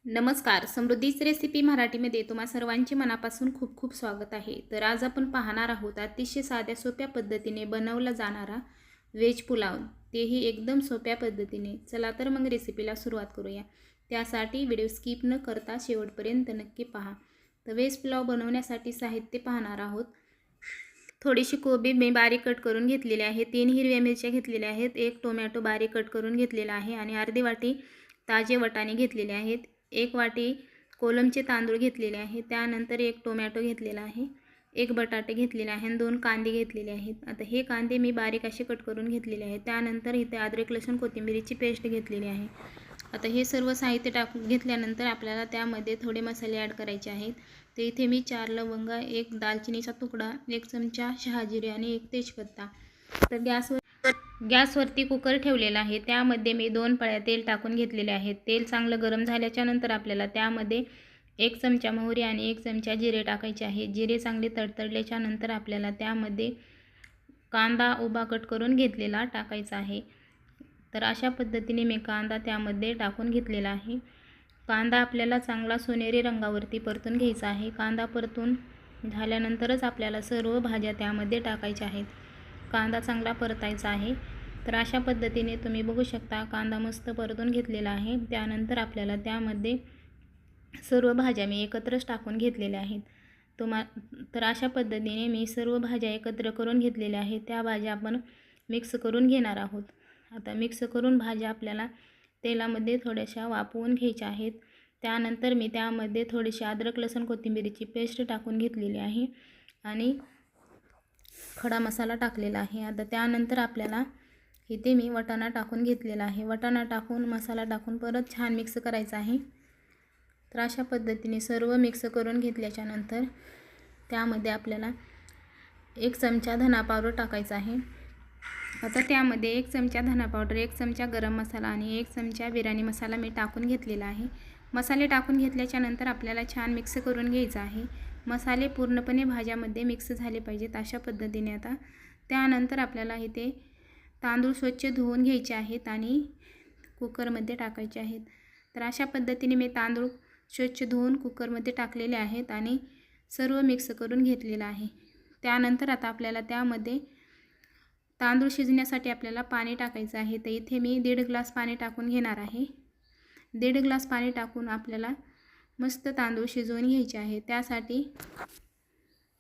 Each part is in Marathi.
नमस्कार. समृद्धीच रेसिपी मराठीमध्ये तुम्हा सर्वांचे मनापासून खूप खूप स्वागत आहे. तर आज आपण पाहणार आहोत अतिशय साध्या सोप्या पद्धतीने बनवला जाणारा व्हेज पुलाव, तेही एकदम सोप्या पद्धतीने. चला तर मग रेसिपीला सुरुवात करूया. त्यासाठी व्हिडिओ स्किप न करता शेवटपर्यंत नक्की पहा. तर व्हेज पुलाव बनवण्यासाठी साहित्य पाहणार आहोत. थोडीशी कोबी मी बारीक कट करून घेतलेली आहे, 3 हिरव्या मिरच्या घेतलेल्या आहेत, 1 टोमॅटो बारीक कट करून घेतलेला आहे आणि अर्धी वाटी ताजे वाटाणे घेतलेले आहेत, 1 वाटी कोलमचे तांदूळ घेतलेले आहे, त्यानंतर 1 टोमॅटो घेतलेला आहे, 1 बटाटे घेतलेले आहे आणि 2 कांदे घेतलेले आहेत. आता हे कांदे मी बारीक असे कट करून घेतलेले आहेत. त्यानंतर इथे अद्रक लसूण कोथिंबीरची पेस्ट घेतलेली आहे. आता हे सर्व साहित्य टाकून घेतल्यानंतर आपल्याला त्यामध्ये थोडे मसाले ॲड करायचे आहेत. तर इथे मी 4 लवंग, 1 दालचिनीचा तुकडा, 1 चमचा शहाजिरे आणि 1 तेजपत्ता. तर गॅसवरती कुकर ठेवलेला आहे. त्यामध्ये मी 2 पळ्या तेल टाकून घेतलेले आहेत. तेल चांगलं गरम झाल्याच्या नंतर आपल्याला त्यामध्ये 1 चमचा मोहरी आणि 1 चमचा जिरे टाकायचे आहे. जिरे चांगले तडतडल्याच्या नंतर आपल्याला त्यामध्ये कांदा उभा कट करून घेतलेला टाकायचा आहे. तर अशा पद्धतीने मी कांदा त्यामध्ये टाकून घेतलेला आहे. कांदा आपल्याला चांगला सोनेरी रंगावरती परतून घ्यायचा आहे. कांदा परतून झाल्यानंतरच आपल्याला सर्व भाज्या त्यामध्ये टाकायच्या आहेत. कांदा चांगला परतायचा आहे. तर अशा पद्धतीने तुम्ही बघू शकता कांदा मस्त परतून घेतलेला आहे. त्यानंतर आपल्याला त्यामध्ये सर्व भाज्या मी एकत्रच टाकून घेतलेल्या आहेत. तर अशा पद्धतीने मी सर्व भाज्या एकत्र करून घेतलेल्या आहेत. त्या भाज्या आपण मिक्स करून घेणार आहोत. आता मिक्स करून भाज्या आपल्याला तेलामध्ये थोड्याशा वाफवून घ्यायच्या आहेत. त्यानंतर मी त्यामध्ये थोडीशी अद्रक लसूण कोथिंबीरची पेस्ट टाकून घेतलेली आहे आणि खडा मसाला टाकलेला आहे. आता त्यानंतर आपल्याला इथे मी वाटाणा टाकून घेतलेला आहे. वाटाणा टाकून मसाला टाकून परत छान मिक्स करायचा आहे. तर अशा पद्धतीने सर्व मिक्स करून घेतल्याच्या नंतर त्यामध्ये आपल्याला 1 चमचा धना पावडर टाकायचा आहे. आता त्यामध्ये 1 चमचा धना पावडर, 1 चमचा गरम मसाला आणि 1 चमचा बिर्याणी मसाला मी टाकून घेतलेला आहे. मसाले टाकून घेतल्याच्या नंतर आपल्याला छान मिक्स करून घ्यायचं आहे. मसाले पूर्णपणे भाज्यामध्ये मिक्स झाले पाहिजेत अशा पद्धतीने. आता त्यानंतर आपल्याला इथे तांदूळ स्वच्छ धुवून घ्यायचे आहेत आणि कुकरमध्ये टाकायचे आहेत. तर अशा पद्धतीने मी तांदूळ स्वच्छ धुवून कुकरमध्ये टाकलेले आहेत आणि सर्व मिक्स करून घेतलेलं आहे. त्यानंतर आता आपल्याला त्यामध्ये तांदूळ शिजण्यासाठी आपल्याला पाणी टाकायचं आहे. तर इथे मी 1.5 ग्लास पाणी टाकून घेणार आहे. 1.5 ग्लास पाणी टाकून आपल्याला मस्त तांदूळ शिजवून घ्यायचे आहे. त्यासाठी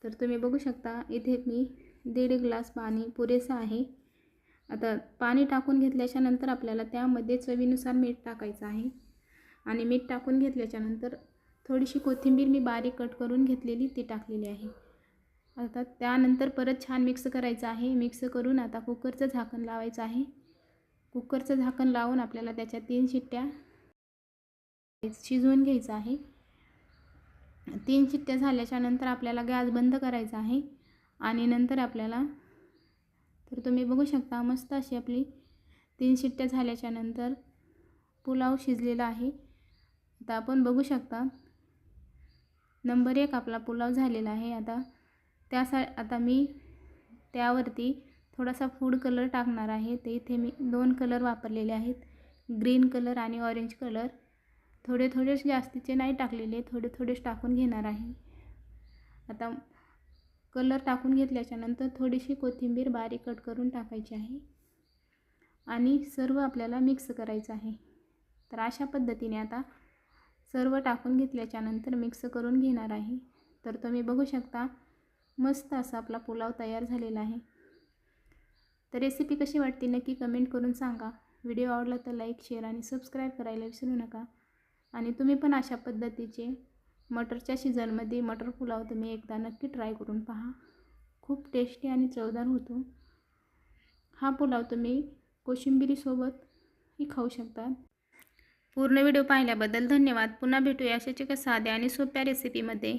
तर तुम्ही बघू शकता इथे मी 1.5 ग्लास पाणी पुरेसं आहे. आता पाणी टाकून घेतल्याच्या नंतर आपल्याला त्यामध्ये चवीनुसार मीठ टाकायचं आहे आणि मीठ टाकून घेतल्याच्या नंतर थोडीशी कोथिंबीर मी बारीक कट करून घेतलेली ती टाकलेली आहे. आता त्यानंतर परत छान मिक्स करायचं आहे. मिक्स करून आता कुकरचं झाकण लावायचं आहे. कुकरचं झाकण लावून आपल्याला त्याच्या 3 शिट्ट्या शिजवून घ्यायचं आहे. 3 शिट्ट्या झाल्याच्या नंतर आपल्याला गॅस बंद करायचा आहे आणि नंतर आपल्याला तर तुम्ही बघू शकता मस्त अशी आपली 3 शिट्ट्या झाल्याच्या नंतर पुलाव शिजलेला आहे. आता आपण बघू शकता नंबर 1 आपला पुलाव झालेला आहे. आता मी त्यावरती थोडासा फूड कलर टाकणार आहे. ते इथे मी 2 कलर वापरलेले आहेत, ग्रीन कलर आणि ऑरेंज कलर. थोडे जास्तीचे नाही टाकलेले, थोडेच टाकून घेणार आहे. आता कलर टाकून घेतल्याच्या नंतर थोडीशी कोथिंबीर बारीक कट करून टाकायची आहे आणि सर्व आपल्याला मिक्स करायचं आहे. तर अशा पद्धतीने आता सर्व टाकून घेतल्याच्या नंतर मिक्स करून घेणार आहे. तर तुम्ही बघू शकता मस्त असा आपला पुलाव तयार झालेला आहे. तर रेसिपी कशी वाटते नक्की कमेंट करून सांगा. व्हिडिओ आवडला तर लाईक, शेअर आणि सबस्क्राईब करायला विसरू नका. आणि तुम्ही पण अशा पद्धतीचे मटरच्या सीझनमध्ये मटर पुलाव तुम्ही एकदा नक्की ट्राय करून पहा. खूप टेस्टी आणि चवदार होतो. हा पुलाव तुम्ही कोशिंबिरीसोबतही खाऊ शकता. पूर्ण व्हिडिओ पाहिल्याबद्दल धन्यवाद. पुन्हा भेटूया अशाच एका साध्या आणि सोप्या रेसिपीमध्ये.